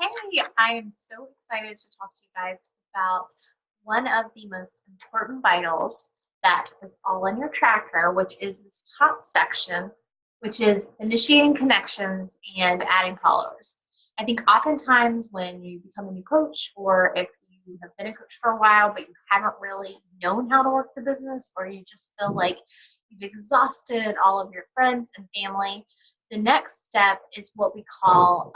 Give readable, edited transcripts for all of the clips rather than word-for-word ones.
Hey, I am so excited to talk to you guys about one of the most important vitals that is all in your tracker, which is this top section, which is initiating connections and adding followers. I think oftentimes when you become a new coach, or if you have been a coach for a while, but you haven't really known how to work the business, or you just feel like you've exhausted all of your friends and family, the next step is what we call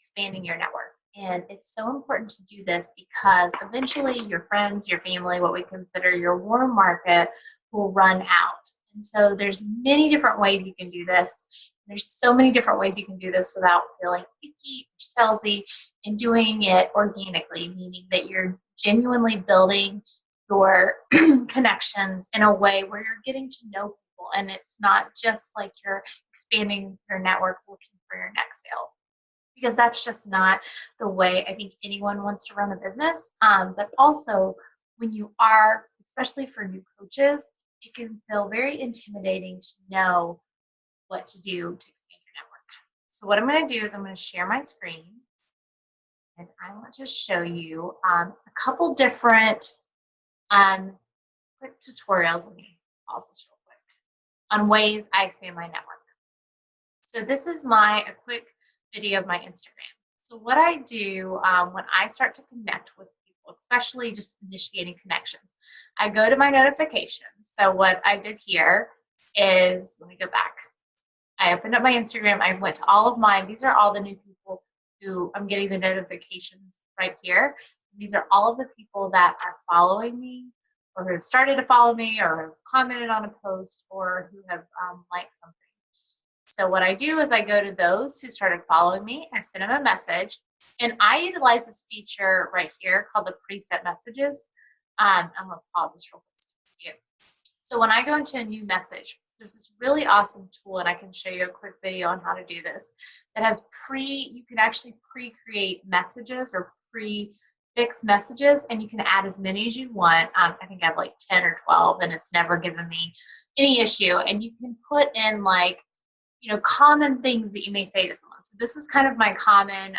expanding your network. And it's so important to do this because eventually your friends, your family, what we consider your warm market, will run out. And so there's many different ways you can do this. There's so many different ways you can do this without feeling icky or salesy, and doing it organically, meaning that you're genuinely building your connections in a way where you're getting to know people, and it's not just like you're expanding your network looking for your next sale, because that's just not the way I think anyone wants to run a business. But also, when you are, especially for new coaches, it can feel very intimidating to know what to do to expand your network. So what I'm going to do is I'm going to share my screen, and I want to show you a couple different quick tutorials. Let me pause this real quick on ways I expand my network. So this is a quick video of my Instagram. So what I do when I start to connect with people, especially just initiating connections, I go to my notifications. So what I did here is, let me go back. I opened up my Instagram. I went to all of mine. These are all the new people who I'm getting the notifications right here. These are all of the people that are following me, or who have started to follow me, or have commented on a post, or who have liked something. So what I do is I go to those who started following me, I send them a message, and I utilize this feature right here called the preset messages. I'm going to pause this real quick so you can see it. So when I go into a new message, there's this really awesome tool, and I can show you a quick video on how to do this, that has you can actually pre-create messages or pre-fix messages, and you can add as many as you want. I think I have like 10 or 12, and it's never given me any issue. And you can put in like, common things that you may say to someone. So this is kind of my common,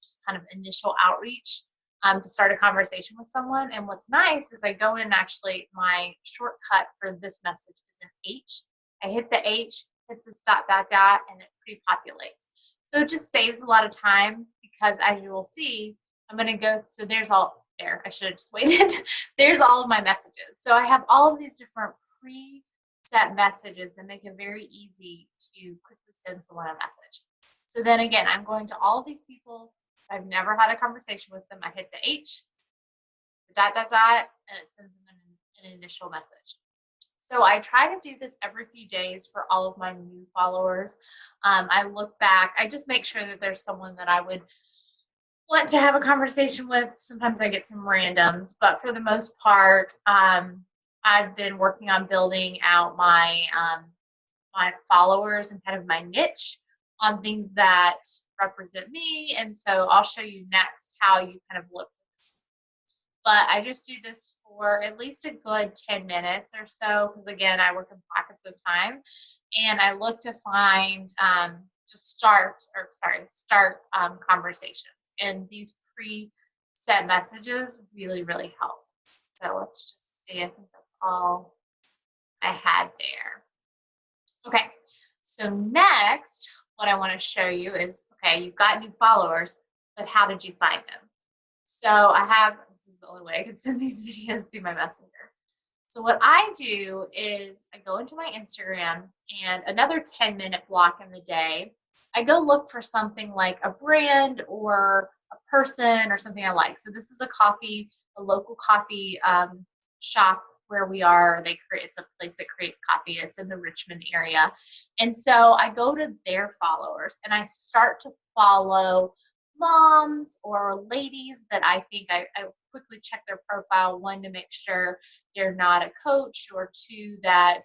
just kind of initial outreach to start a conversation with someone. And what's nice is I go in, actually, my shortcut for this message is an H. I hit the H, hit this dot, dot, dot, and it pre-populates. So it just saves a lot of time, because as you will see, I'm going to go, so there's all, there, I should have just waited. There's all of my messages. So I have all of these different set messages that make it very easy to quickly send someone a message. So then again, I'm going to all of these people. If I've never had a conversation with them, I hit the H, the dot, dot, dot, and it sends them an initial message. So I try to do this every few days for all of my new followers. I look back, I just make sure that there's someone that I would want to have a conversation with. Sometimes I get some randoms, but for the most part, I've been working on building out my my followers and kind of my niche on things that represent me. And so I'll show you next how you kind of look. But I just do this for at least a good 10 minutes or so, because again, I work in pockets of time, and I look to find start conversations. And these pre-set messages really, really help. So let's just see. I think that's all I had there. Okay, so next, what I want to show you is, okay, you've got new followers, but how did you find them? So this is the only way I can send these videos through my Messenger. So what I do is I go into my Instagram, and another 10-minute block in the day, I go look for something like a brand or a person or something I like. So this is a local coffee shop where we are. It's a place that creates coffee. It's in the Richmond area. And so I go to their followers, and I start to follow moms or ladies that I think I quickly check their profile, one, to make sure they're not a coach, or two, that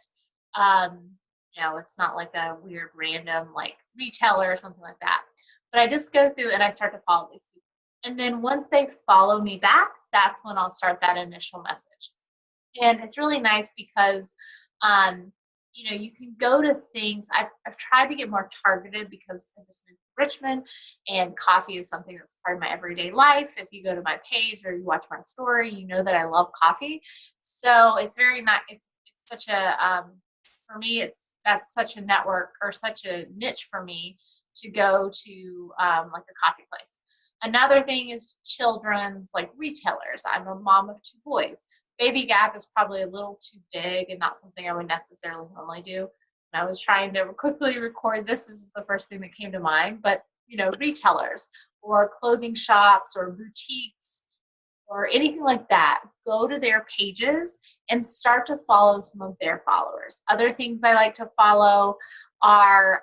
it's not like a weird random like retailer or something like that. But I just go through and I start to follow these people. And then once they follow me back, that's when I'll start that initial message. And it's really nice because you can go to things. I've tried to get more targeted because I just moved to Richmond, and coffee is something that's part of my everyday life. If you go to my page or you watch my story, you know that I love coffee. So it's very not. It's such a for me. That's such a network or such a niche for me to go to like a coffee place. Another thing is children's like retailers. I'm a mom of 2 boys. Baby Gap is probably a little too big and not something I would necessarily normally do. And I was trying to quickly record this. This is the first thing that came to mind. But, retailers or clothing shops or boutiques or anything like that, go to their pages and start to follow some of their followers. Other things I like to follow are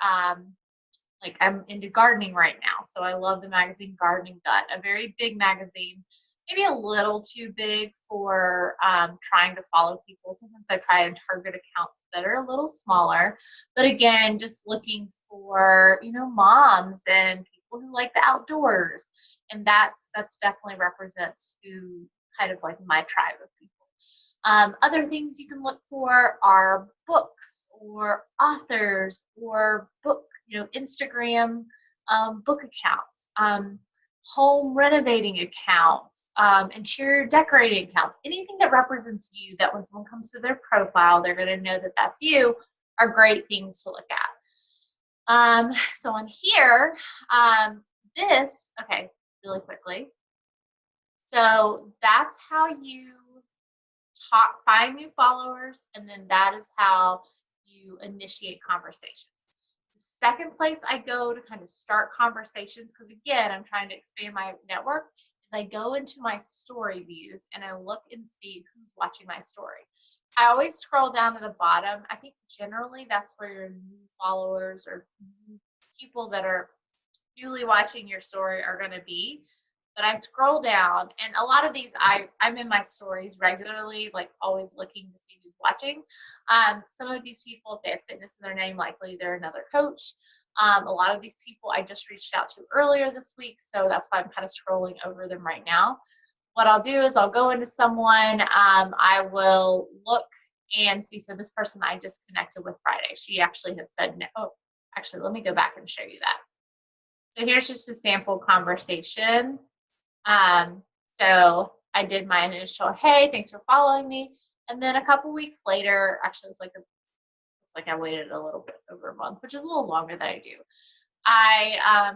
like I'm into gardening right now, so I love the magazine Gardening Gut, a very big magazine, maybe a little too big for trying to follow people. Sometimes I try and target accounts that are a little smaller, but again, just looking for moms and people who like the outdoors, and that's definitely represents who kind of like my tribe of people. Other things you can look for are books or authors or Instagram book accounts, home renovating accounts, interior decorating accounts, anything that represents you that when someone comes to their profile, they're going to know that that's you, are great things to look at. So on here, okay, really quickly. So that's how you find new followers, and then that is how you initiate conversations. The second place I go to kind of start conversations, because again, I'm trying to expand my network, is I go into my story views and I look and see who's watching my story. I always scroll down to the bottom. I think generally that's where your new followers or new people that are newly watching your story are going to be. But I scroll down, and a lot of these I'm in my stories regularly, like always looking to see who's watching. Some of these people, if they have fitness in their name, likely they're another coach. A lot of these people I just reached out to earlier this week, so that's why I'm kind of scrolling over them right now. What I'll do is I'll go into someone, I will look and see. So this person I just connected with Friday, she actually had said no. Oh, actually, let me go back and show you that. So here's just a sample conversation. So I did my initial, hey, thanks for following me. And then a couple weeks later, actually it's like I waited a little bit over a month, which is a little longer than I do. I,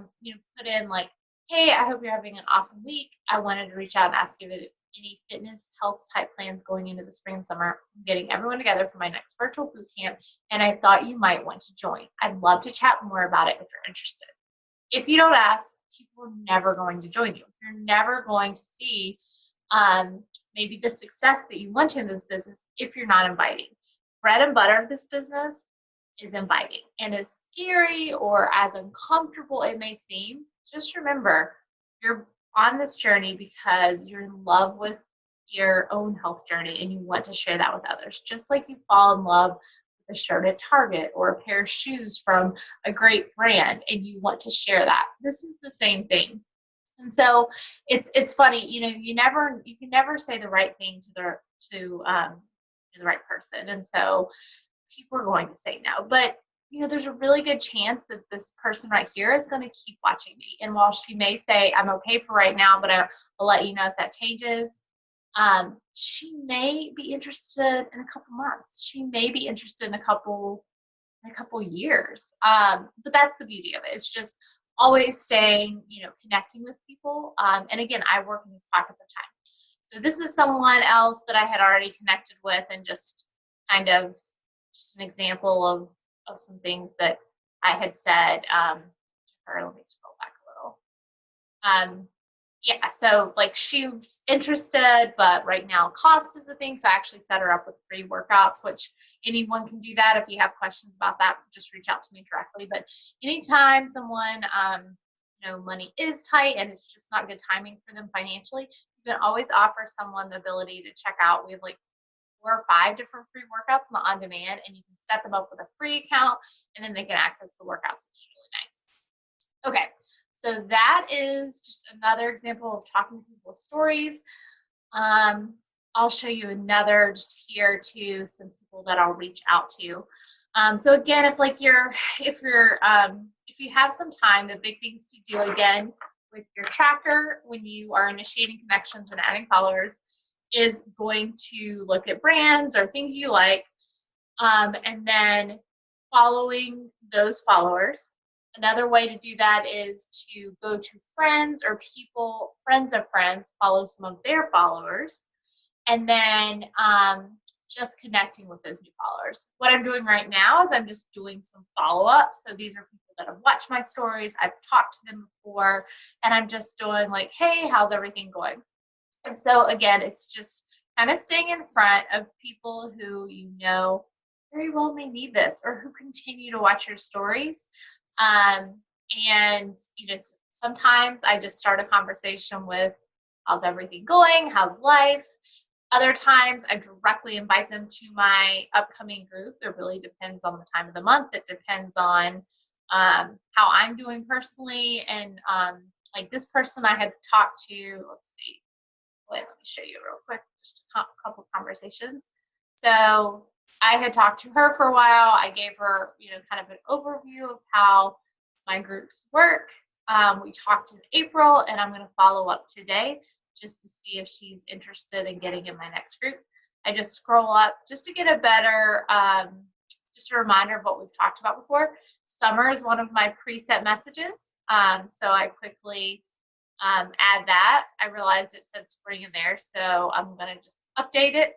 put in like, hey, I hope you're having an awesome week. I wanted to reach out and ask you if any fitness health type plans going into the spring and summer. I'm getting everyone together for my next virtual boot camp, and I thought you might want to join. I'd love to chat more about it if you're interested. If you don't ask, people are never going to join you. You're never going to see maybe the success that you want to in this business if you're not inviting. Bread and butter of this business is inviting. And as scary or as uncomfortable it may seem, just remember you're on this journey because you're in love with your own health journey and you want to share that with others. Just like you fall in love with a shirt at Target or a pair of shoes from a great brand and you want to share that. This is the same thing. And so it's funny, you can never say the right thing to the right person. And so people are going to say no. But there's a really good chance that this person right here is going to keep watching me. And while she may say, I'm okay for right now, but I'll let you know if that changes, she may be interested in a couple months. She may be interested in a couple years. But that's the beauty of it. It's just always staying, connecting with people. And again, I work in these pockets of time. So this is someone else that I had already connected with, and just kind of just an example of some things that I had said to her. Let me scroll back a little. Yeah, so like she's interested, but right now cost is a thing. So I actually set her up with free workouts, which anyone can do that. If you have questions about that, just reach out to me directly. But anytime someone, money is tight and it's just not good timing for them financially, you can always offer someone the ability to check out. We have like 4 or 5 different free workouts on the on-demand, and you can set them up with a free account, and then they can access the workouts, which is really nice. Okay, so that is just another example of talking to people's stories. I'll show you another just here too, some people that I'll reach out to. So again, if you have some time, the big things to do again with your tracker when you are initiating connections and adding followers is going to look at brands or things you like, and then following those followers. Another way to do that is to go to friends or people, friends of friends, follow some of their followers, and then just connecting with those new followers. What I'm doing right now is I'm just doing some follow-ups. So these are people that have watched my stories, I've talked to them before, and I'm just doing like, hey, how's everything going? And so again, it's just kind of staying in front of people who you know very well may need this or who continue to watch your stories. And sometimes I just start a conversation with, how's everything going? How's life? Other times I directly invite them to my upcoming group. It really depends on the time of the month. It depends on how I'm doing personally. And like this person I had talked to, let's see, let me show you real quick, just a couple conversations. So I had talked to her for a while. I gave her, kind of an overview of how my groups work. We talked in April, and I'm going to follow up today just to see if she's interested in getting in my next group. I just scroll up just to get a better, just a reminder of what we've talked about before. Summer is one of my preset messages. So I quickly add that. I realized it said spring in there, so I'm going to just update it,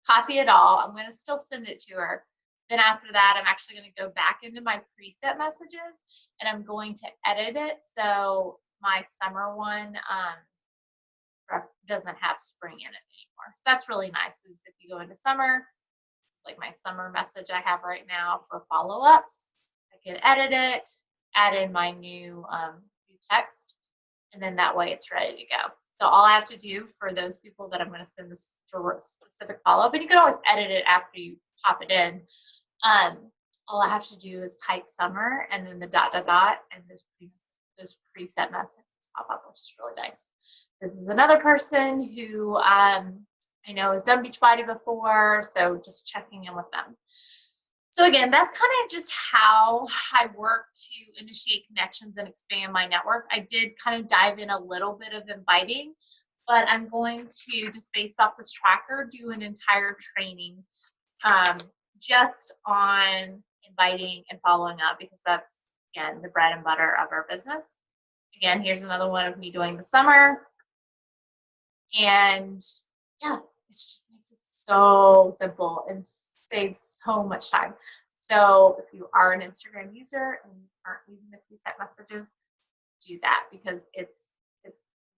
copy it all. I'm going to still send it to her. Then after that, I'm actually going to go back into my preset messages and I'm going to edit it so my summer one doesn't have spring in it anymore. So that's really nice. Is if you go into summer, it's like my summer message I have right now for follow-ups. I can edit it, add in my new text, and then that way it's ready to go. So all I have to do for those people that I'm going to send this specific follow-up, and you can always edit it after you pop it in. All I have to do is type summer and then the ... and those preset messages pop up, which is really nice. This is another person who I know has done Beachbody before, so just checking in with them. So again, that's kind of just how I work to initiate connections and expand my network. I did kind of dive in a little bit of inviting, but I'm going to, just based off this tracker, do an entire training just on inviting and following up, because that's, again, the bread and butter of our business. Again, here's another one of me doing the summer. And yeah, it just makes it so simple and saves so much time. So if you are an Instagram user and aren't using the preset messages, do that, because it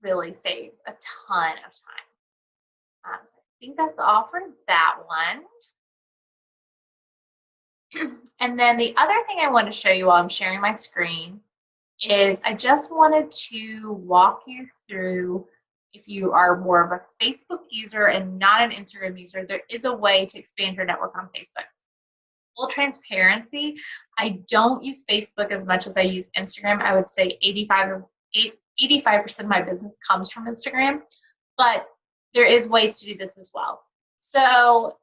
really saves a ton of time. So I think that's all for that one. And then the other thing I want to show you while I'm sharing my screen is I just wanted to walk you through, if you are more of a Facebook user and not an Instagram user, there is a way to expand your network on Facebook. Full transparency, I don't use Facebook as much as I use Instagram. I would say 85% of my business comes from Instagram, but there is ways to do this as well. So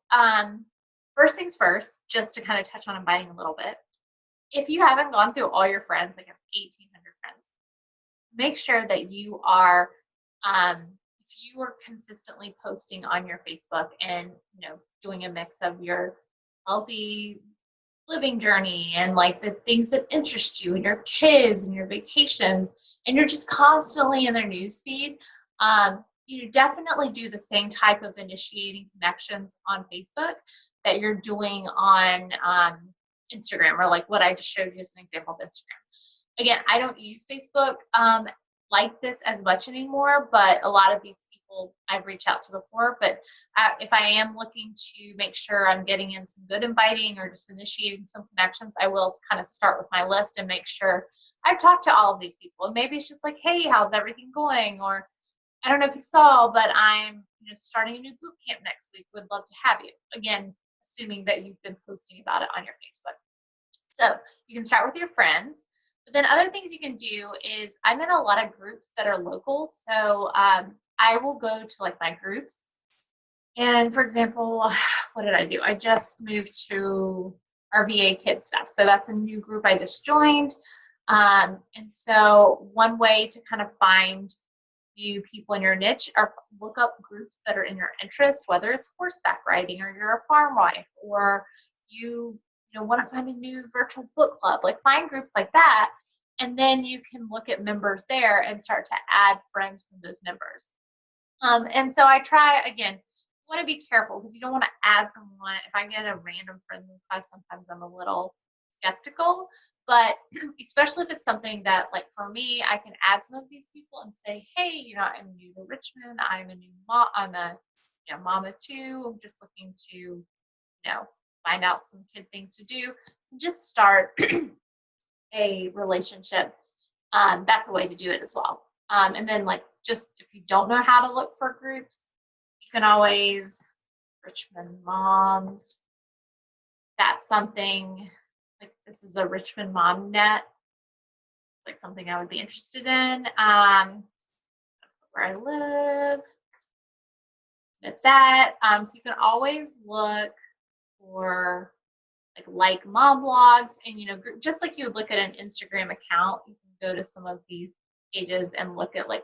first things first, just to kind of touch on inviting a little bit. If you haven't gone through all your friends, like I have 1,800 friends, make sure that you are, if you are consistently posting on your Facebook and, doing a mix of your healthy living journey and like the things that interest you and your kids and your vacations, and you're just constantly in their news feed, you definitely do the same type of initiating connections on Facebook that you're doing on Instagram, or like what I just showed you as an example of Instagram. Again, I don't use Facebook like this as much anymore, but a lot of these people I've reached out to before. But if I am looking to make sure I'm getting in some good inviting or just initiating some connections, I will kind of start with my list and make sure I've talked to all of these people. And maybe it's just like, hey, how's everything going? Or I don't know if you saw, but I'm starting a new boot camp next week. Would love to have you. Again, assuming that you've been posting about it on your Facebook. So you can start with your friends. But then other things you can do is, I'm in a lot of groups that are local. So I will go to like my groups And for example, what did I do? I just moved to our VA Kids stuff. So that's a new group I just joined. And so one way to kind of find new people in your niche or look up groups that are in your interest, whether it's horseback riding or you're a farm wife or you want to find a new virtual book club. Like find groups like that, and then you can look at members there and start to add friends from those members. And so I try again. You want to be careful because you don't want to add someone. If I get a random friend request, sometimes I'm a little skeptical. But especially if it's something that, like for me, I can add some of these people and say, hey, I'm new to Richmond. I'm a new mom. I'm a mom of two. I'm just looking to, find out some kid things to do. Just start a relationship. That's a way to do it as well. And then like just if you don't know how to look for groups, you can always Richmond moms. That's something like this is a Richmond mom net. Like something I would be interested in. Where I live. At that. So you can always look for like mom blogs and just like you would look at an Instagram account, you can go to some of these pages and look at like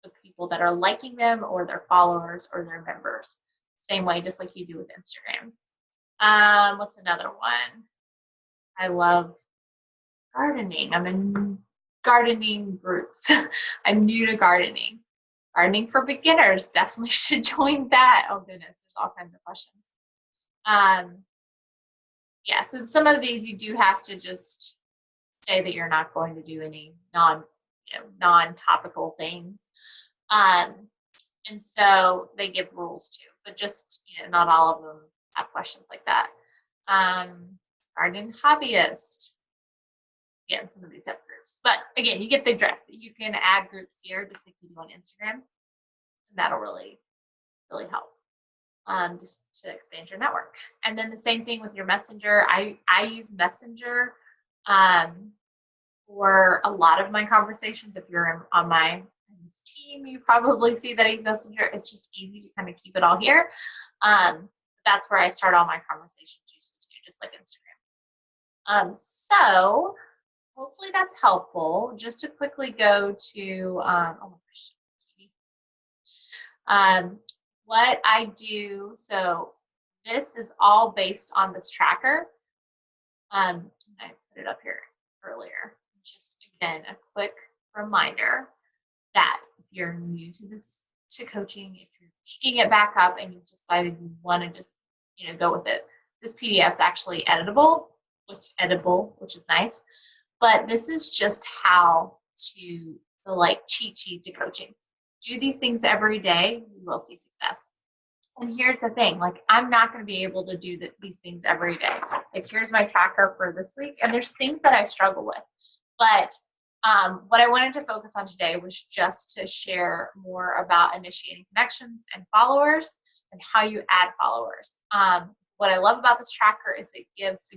the people that are liking them or their followers or their members. Same way, just like you do with Instagram. What's another one? I love gardening. I'm in gardening groups. I'm new to gardening. Gardening for beginners, definitely should join that. Oh goodness, there's all kinds of questions. Yeah, so some of these you do have to just say that you're not going to do any non-topical things. And so they give rules too, but just, not all of them have questions like that. Garden hobbyist. Again, some of these have groups, but again, you get the drift. You can add groups here just like you do on Instagram, and that'll really, really help. Just to expand your network. And then the same thing with your Messenger. I use Messenger for a lot of my conversations. If you're on my team, you probably see that I use Messenger. It's just easy to kind of keep it all here. That's where I start all my conversations usually too, just like Instagram. So hopefully that's helpful. Just to quickly go to, oh my gosh, what I do, so this is all based on this tracker. I put it up here earlier. Just again, a quick reminder that if you're new to coaching, if you're picking it back up and you've decided you want to just, go with it, this PDF is actually editable, which is nice. But this is just how to like cheat sheet to coaching. Do these things every day, you will see success. And here's the thing, like I'm not going to be able to do these things every day. Like here's my tracker for this week, and there's things that I struggle with. But what I wanted to focus on today was just to share more about initiating connections and followers and how you add followers. What I love about this tracker is it gives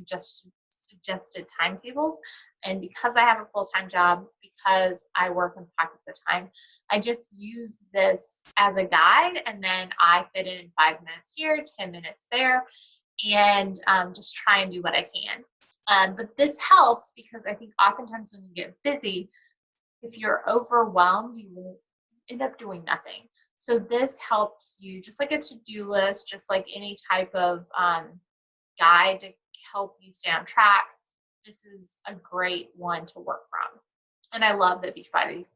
suggested timetables. And because I have a full-time job, because I work in pockets of time, I just use this as a guide, and then I fit in 5 minutes here, 10 minutes there, and just try and do what I can. But this helps because I think oftentimes when you get busy, if you're overwhelmed, you will end up doing nothing. So this helps you, just like a to-do list, just like any type of guide to help you stay on track. This is a great one to work from. And I love that Beachbody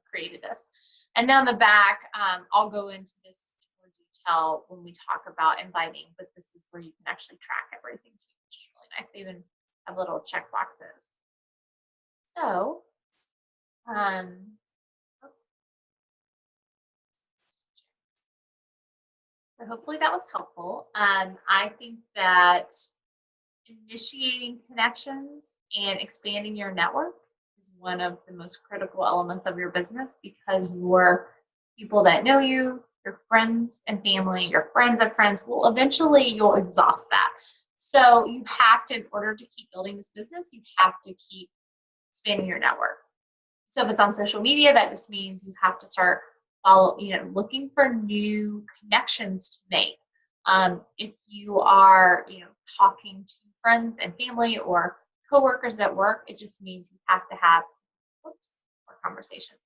created this. And then on the back, I'll go into this in more detail when we talk about inviting, but this is where you can actually track everything too, which is really nice. They even have little check boxes. So, hopefully that was helpful. I think that initiating connections and expanding your network is one of the most critical elements of your business, because your people that know you, your friends and family, your friends of friends, will eventually you'll exhaust that. So you have to, in order to keep building this business, you have to keep expanding your network. So if it's on social media, that just means you have to start looking for new connections to make. If you are, talking to friends and family or coworkers at work, it just means you have to have more conversations.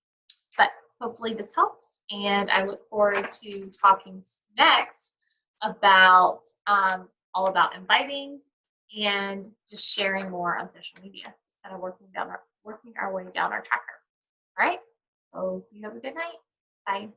But hopefully this helps, and I look forward to talking next about all about inviting and just sharing more on social media instead of working our way down our tracker. All right. So you have a good night. Bye.